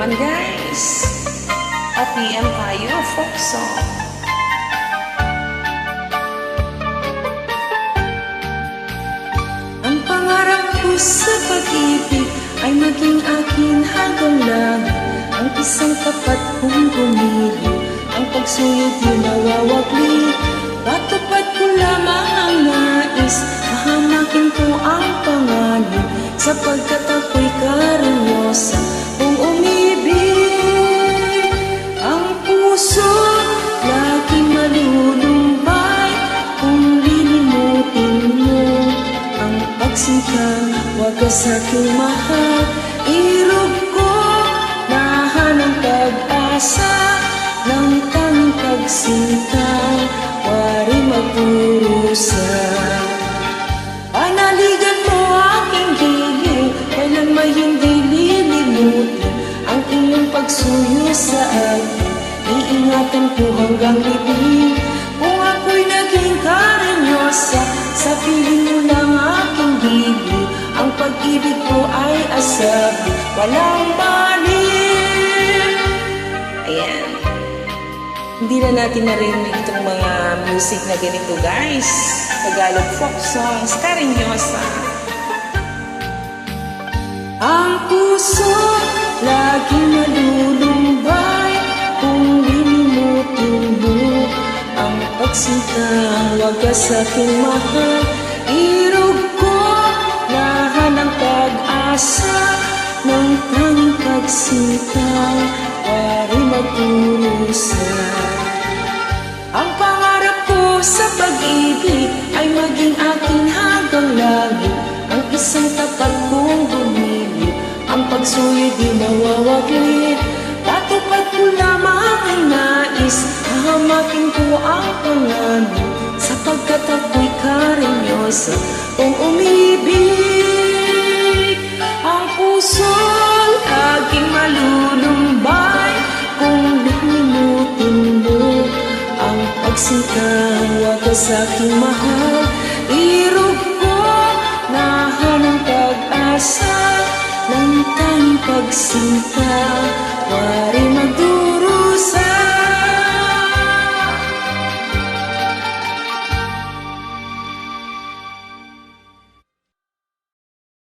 naman guys. PM tayo, folk song. Ang pangarap ko sa pag-ibig ay maging akin hanggang langit. Ang isang tapat kong pumili, ang pagsuyod di nawawaglit. Patupad ko lamang ang nais, hahamakin ko ang panganib, sapagkat ako'y karinyosa kung umibig. Ang puso laging malulumbay kung lilimutin mo ang pagsinta, wagas aking mahal. Irog ko nahanang pag-asa ng tanging pagsinta, wari magpurusa. Panaligan mo aking giliw, kailan may hindi lilimutin ang iyong pagsuyo sa akin. Iingatan ko hanggang libing. Kung ako'y naging karinyosa, sabihin mo lang aking giliw, ang pag-ibig ko ay asabi, walang balik. Ayan. Hindi na natin narinig itong mga music na ganito guys. Tagalog folk songs, karinyosa. Ang puso laging malulumbay kung lilimutin mo ang pagsinta, wagas aking mahal. Irog ko nahanang pag-asa ng tanging pagsinta, wari magpurusa. Ang pangarap ko sa pag-ibig ay maging akin hanggang langit. Ang isang tapat kong bumili, ang pagsuyo di mawawaglit. Tatupad ko lamang ang nais, hahamakin ko ang panganib, sapagkat ako'y karinyosa kung umibig. Ang puso laging malulumbay kung lilimutin mo ang pagsinta, wagas aking mahal. Irog ko nahanang pag-asa ng tanging pagsinta,